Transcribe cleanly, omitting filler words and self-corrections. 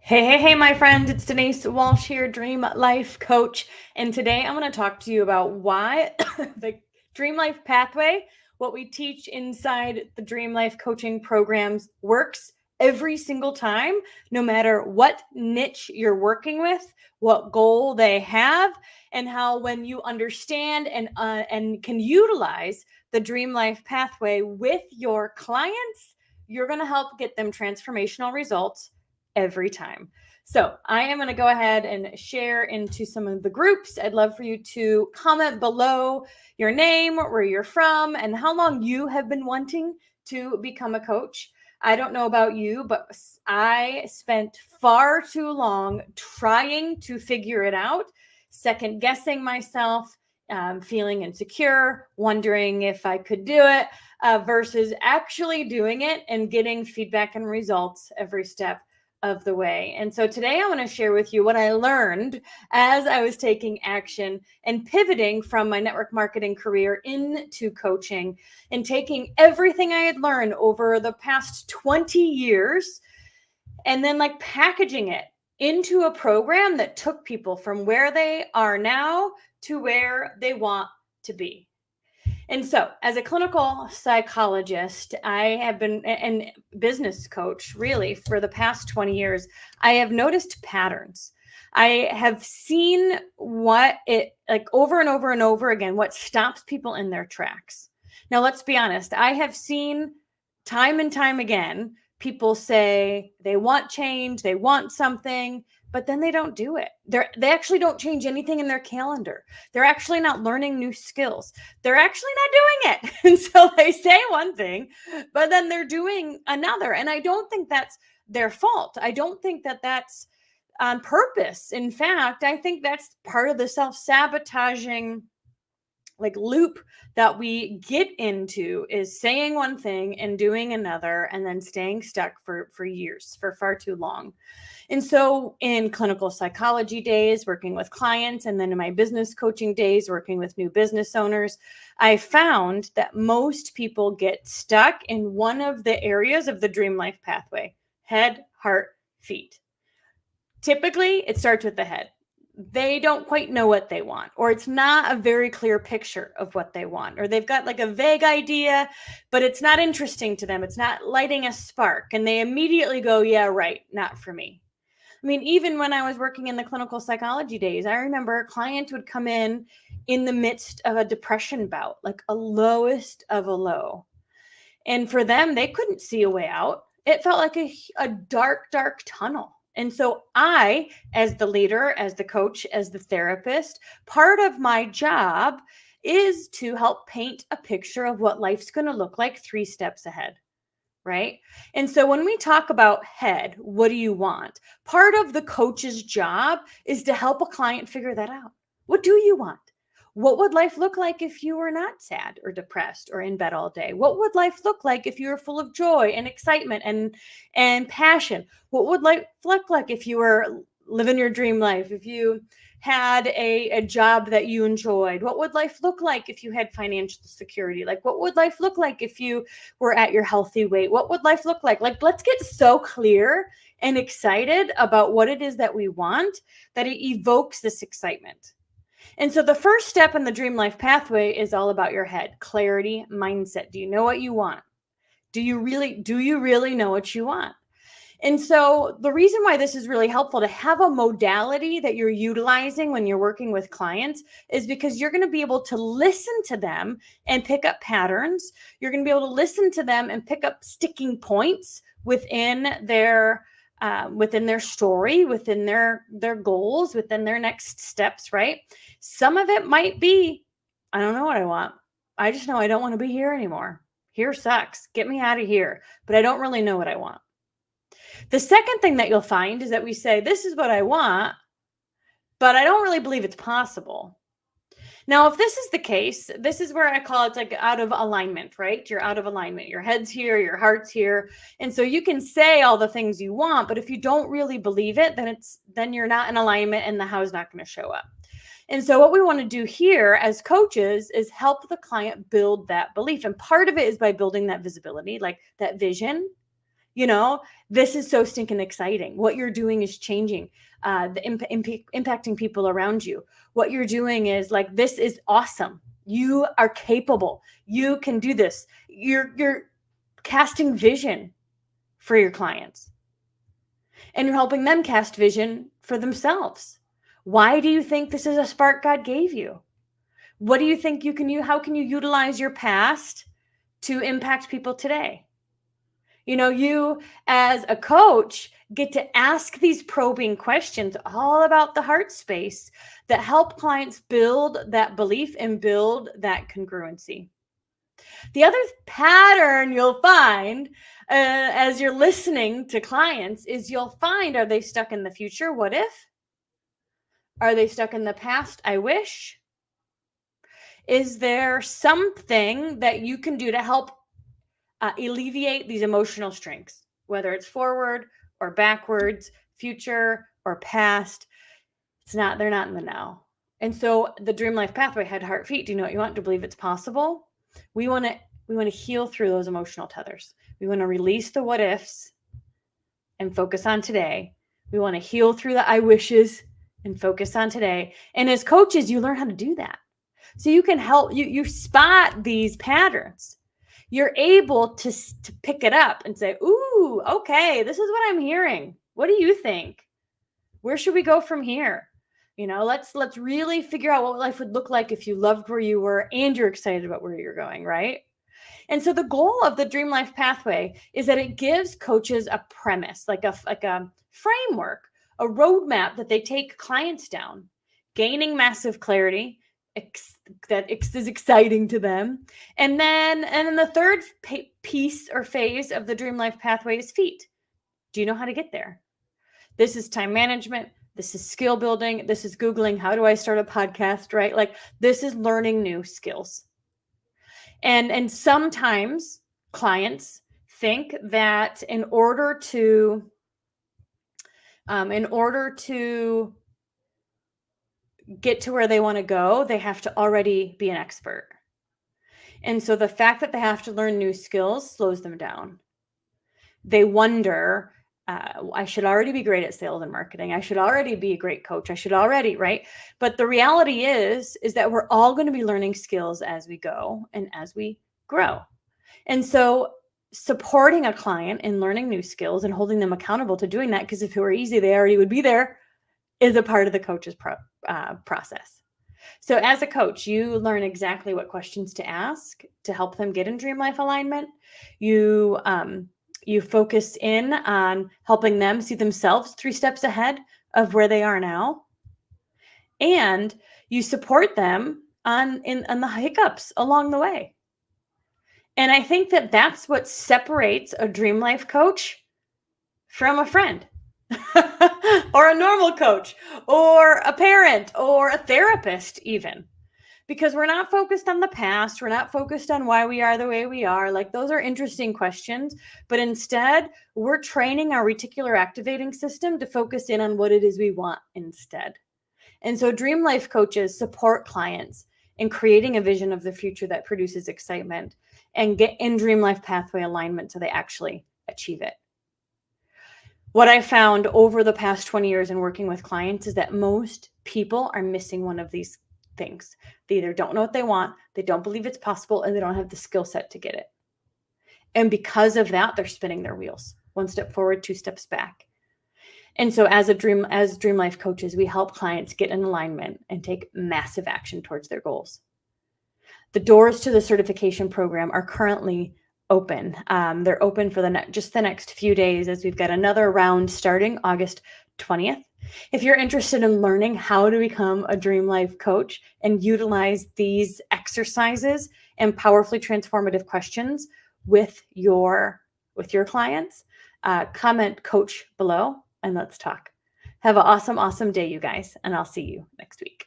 Hey, my friend, it's Denise Walsh here, Dream Life Coach. And today I'm going to talk to you about why the Dream Life Pathway, what we teach inside the Dream Life coaching programs, works every single time, no matter what niche you're working with, what goal they have, and how when you understand and can utilize the Dream Life Pathway with your clients, you're going to help get them transformational results every time. So I am going to go ahead and share into some of the groups. I'd love for you to comment below your name, where you're from, and how long you have been wanting to become a coach. I don't know about you, but I spent far too long trying to figure it out, second guessing myself, feeling insecure, wondering if I could do it, versus actually doing it and getting feedback and results every step of the way. And so today I want to share with you what I learned as I was taking action and pivoting from my network marketing career into coaching and taking everything I had learned over the past 20 years and then packaging it into a program that took people from where they are now to where they want to be. And so, as a clinical psychologist, I have been and business coach really for the past 20 years. I have noticed patterns. I have seen what it over and over and over again, what stops people in their tracks. Now, let's be honest. I have seen time and time again people say they want change, they want something, but then they don't do it. They actually don't change anything in their calendar. They're actually not learning new skills. They're actually not doing it. And so they say one thing, but then they're doing another. And I don't think that's their fault. I don't think that that's on purpose. In fact, I think that's part of the self-sabotaging loop that we get into, is saying one thing and doing another and then staying stuck for years, for far too long. And so in clinical psychology days working with clients, and then in my business coaching days working with new business owners, I found that most people get stuck in one of the areas of the Dream Life Pathway: head, heart, feet. Typically it starts with the head. They don't quite know what they want, or it's not a very clear picture of what they want, or they've got a vague idea, but it's not interesting to them. It's not lighting a spark. And they immediately go, yeah, right, not for me. I mean, even when I was working in the clinical psychology days, I remember a client would come in the midst of a depression bout, like a lowest of a low. And for them, they couldn't see a way out. It felt like a dark, dark tunnel. And so I, as the leader, as the coach, as the therapist, part of my job is to help paint a picture of what life's going to look like 3 steps ahead. Right? And so when we talk about head, what do you want? Part of the coach's job is to help a client figure that out. What do you want? What would life look like if you were not sad or depressed or in bed all day? What would life look like if you were full of joy and excitement and passion? What would life look like if you were living your dream life? If you had a job that you enjoyed? What would life look like if you had financial security? What would life look like if you were at your healthy weight? What would life look like? Let's get so clear and excited about what it is that we want that it evokes this excitement. And so the first step in the Dream Life Pathway is all about your head: clarity, mindset. Do you know what you want? Do you really know what you want? And so the reason why this is really helpful to have a modality that you're utilizing when you're working with clients is because you're going to be able to listen to them and pick up patterns. You're going to be able to listen to them and pick up sticking points within their story, within their goals, within their next steps, right? Some of it might be, I don't know what I want. I just know I don't want to be here anymore. Here sucks. Get me out of here. But I don't really know what I want. The second thing that you'll find is that we say, this is what I want, but I don't really believe it's possible. Now, if this is the case, this is where I call it out of alignment, right? You're out of alignment. Your head's here, your heart's here. And so you can say all the things you want, but if you don't really believe it, then you're not in alignment and the how's not going to show up. And so what we want to do here as coaches is help the client build that belief. And part of it is by building that visibility, like that vision. This is so stinking exciting. What you're doing is changing, impacting people around you. What you're doing is like, this is awesome. You are capable. You can do this. You're casting vision for your clients, and you're helping them cast vision for themselves. Why do you think this is a spark God gave you? What do you think how can you utilize your past to impact people today? You as a coach get to ask these probing questions all about the heart space that help clients build that belief and build that congruency. The other pattern you'll find as you're listening to clients is you'll find, are they stuck in the future? What if? Are they stuck in the past? I wish. Is there something that you can do to help alleviate these emotional strings, whether it's forward or backwards, future or past? They're not in the now. And so the Dream Life Pathway, Head, Heart, Feet. Do you know what you want? To believe it's possible. We want to heal through those emotional tethers. We want to release the what ifs and focus on today. We want to heal through the I wishes and focus on today. And as coaches, you learn how to do that. So you can help you spot these patterns. You're able to pick it up and say, ooh, okay, this is what I'm hearing. What do you think? Where should we go from here? Let's really figure out what life would look like if you loved where you were and you're excited about where you're going, right? And so the goal of the Dream Life Pathway is that it gives coaches a premise, like a framework, a roadmap that they take clients down, gaining massive clarity that is exciting to them. And then the third piece or phase of the Dream Life Pathway is feet. Do you know how to get there? This is time management. This is skill building. This is Googling, how do I start a podcast, right? Like, this is learning new skills. And sometimes clients think that in order to get to where they want to go, they have to already be an expert. And so the fact that they have to learn new skills slows them down. They wonder, I should already be great at sales and marketing. I should already be a great coach. I should already, right? But the reality is that we're all going to be learning skills as we go and as we grow. And so supporting a client in learning new skills and holding them accountable to doing that, because if it were easy, they already would be there, is a part of the coach's process. So as a coach, you learn exactly what questions to ask to help them get in dream life alignment. You focus in on helping them see themselves 3 steps ahead of where they are now. And you support them on the hiccups along the way. And I think that that's what separates a dream life coach from a friend or a normal coach or a parent or a therapist even. Because we're not focused on the past. We're not focused on why we are the way we are. Like, those are interesting questions. But instead, we're training our reticular activating system to focus in on what it is we want instead. And so dream life coaches support clients in creating a vision of the future that produces excitement and get in dream life pathway alignment so they actually achieve it. What I found over the past 20 years in working with clients is that most people are missing one of these things. They either don't know what they want, they don't believe it's possible, and they don't have the skill set to get it. And because of that, they're spinning their wheels. 1 step forward, 2 steps back. And so as dream life coaches, we help clients get in alignment and take massive action towards their goals. The doors to the certification program are currently open. They're open for the next few days, as we've got another round starting August 20th. If you're interested in learning how to become a dream life coach and utilize these exercises and powerfully transformative questions with your clients, comment coach below and let's talk. Have an awesome day, you guys, and I'll see you next week.